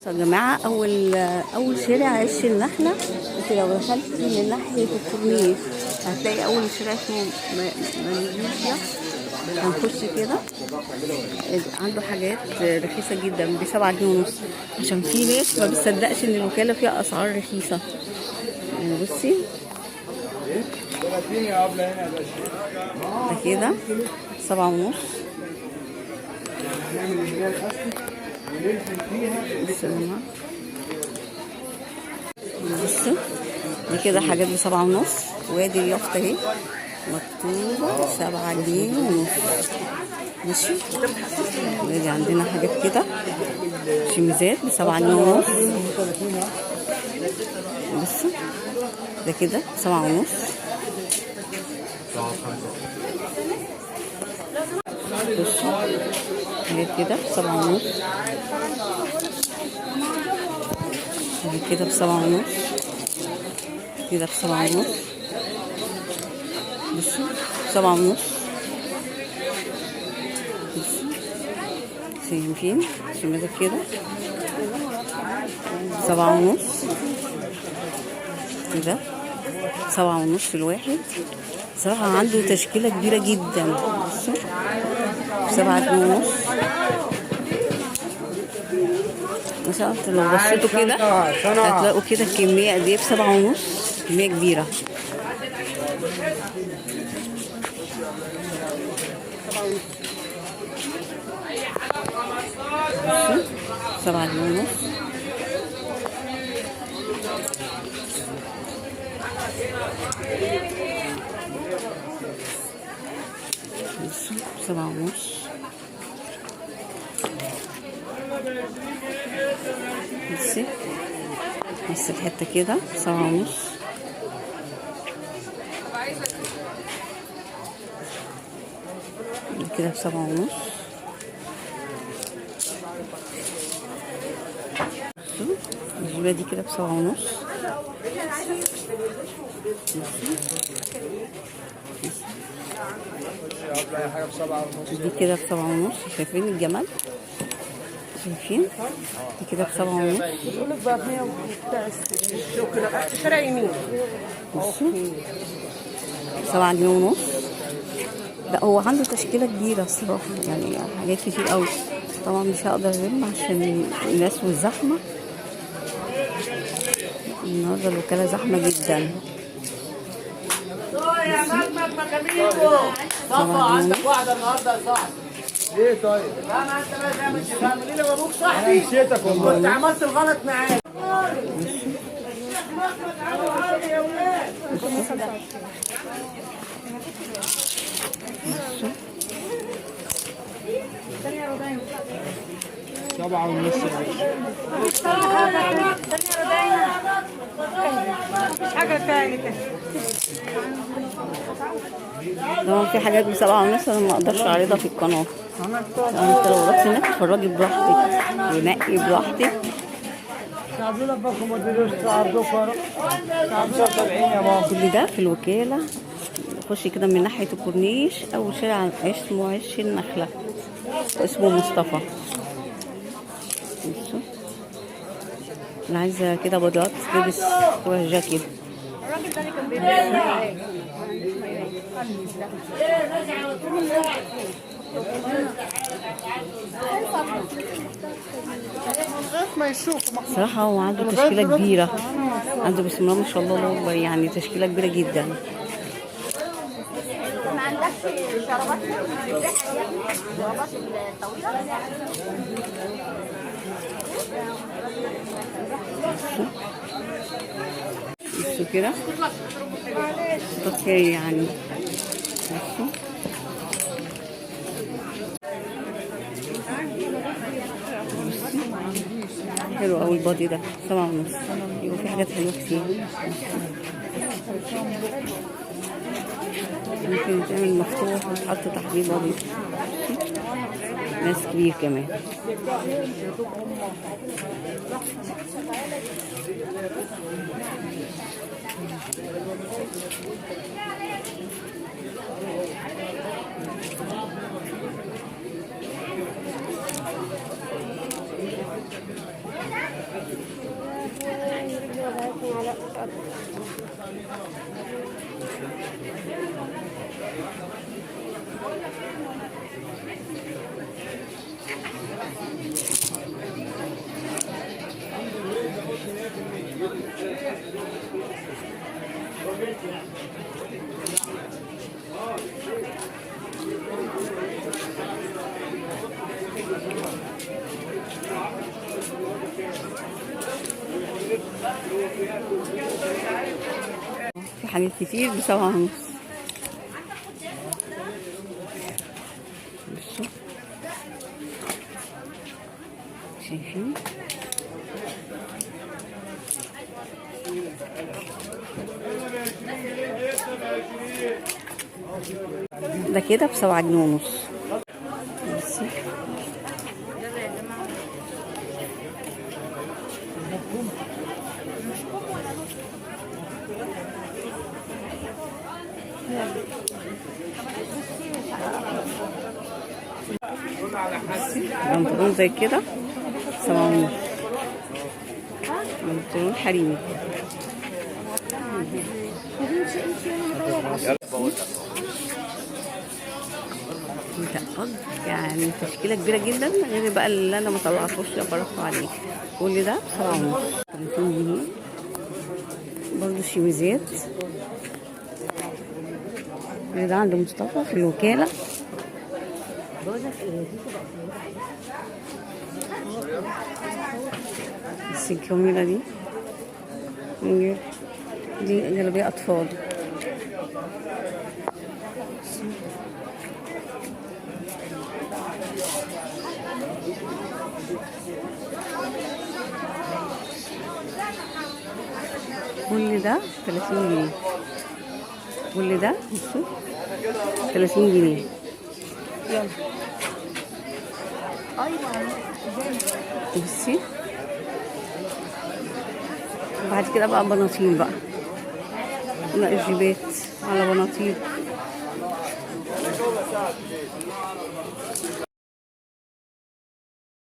يا جماعة أول شارع عش النخلة. انت لو دخلت من ناحية الكورنيش هتلاقي أول شارع اسمه ماليزيا. هنخش كده، عنده حاجات رخيصة جدا ب7 جنيه ونص، عشان في ناس ما بتصدقش إن الوكالة فيها أسعار رخيصة. يعني بصي ده كده 7 ونص. بصوا دي كده حاجات ب7 ونص، وادي اليافطة اهي مكتوبة 7 جنيه ونص. ماشي، وادي عندنا حاجات كده شميزات ب7 جنيه ونص. بصوا ده كده 7 ونص. بصوا حاجات كده ب7 ونص، كده ب7 ونص، كده ب7 ونص. بصوا 7 ونص. بصوا شايفين شمالك كده 7 ونص، كده 7 ونص الواحد. صراحة عنده تشكيلة كبيرة جدا. بصوا 7 جنيه ونص. مثلا لو بصيتوا كده هتلاقوا كده الكمية قد ايه ب7 ونص، كمية كبيرة. بصوا 7 جنيه ونص. بصوا 7 ونص. بصي نفس الحتة كده 7 ونص. كده ب7 ونص. بصوا الجولة دي كده ب7 ونص. دي كده ب7 ونص. شايفين الجمال؟ شايفين دي كده ب7 ونص. بقولك بقى 100 شارع يمين. بصوا 7 جنيه ونص. لا هو عنده تشكيلة كبيرة الصراحة، يعني حاجات كتير قوي. طبعا مش هقدر ألم عشان الناس والزحمة. النهارده الوكالة زحمة جدا. يا محمد مكاميكو صفا عندك واحدة النهارده يا صاحبي. ليه طيب؟ لا ما انت لازم تعمل لي ابوك صاحبي. انا نسيتك والله. كنت عملت الغلط معاك. يا ولاد 7 ونص. مفيش حاجة تاني كده. طبعا في حاجات ب7 ونص انا ما اقدرش اعرضها في القناة. انت لو رحت هناك اتفرجي براحتك ونقي براحتك. كل ده في الوكالة. خشي كده من ناحية الكورنيش، أول شارع اسمه عش النخلة، اسمه مصطفى. بصوا اللي عايزة كده بدلات تلبس جاكيت. الراجل ده اللي كان بيبيع صراحة هو عنده تشكيلة كبيرة، عنده بسم الله ما شاء الله، يعني تشكيلة كبيرة جدا. ما عندكش شرابات الشرابات الطويلة؟ بصوا كده تطفي يعني. بصوا حلو اوي البادي ده 7 ونص. يبقى في حاجات حلوة كتير. ممكن تعمل مفتوح وتحط تحتيه بادي. ناس كبير كمان. في حاجات كتير ب7.5. بصوا شايفين ده كده ب7 جنيه ونص. بصوا بنطلون زي كده 7.5. بنطلون حريمي. يعني تشكيلة كبيرة جدا، غير بقى اللي انا ما طلعتوش برفع عليه. كل ده 7.5. 30 جنيه. برضه شيميزات. كل ده عند مصطفى في الوكالة. بس الجميلة دي جلابية أطفال. كل ده 30 جنيه. كل ده بصوا 30 جنيه. يلا بصي. بعد كده بقى بناطيل بقى، لا جيبات على بناطيل.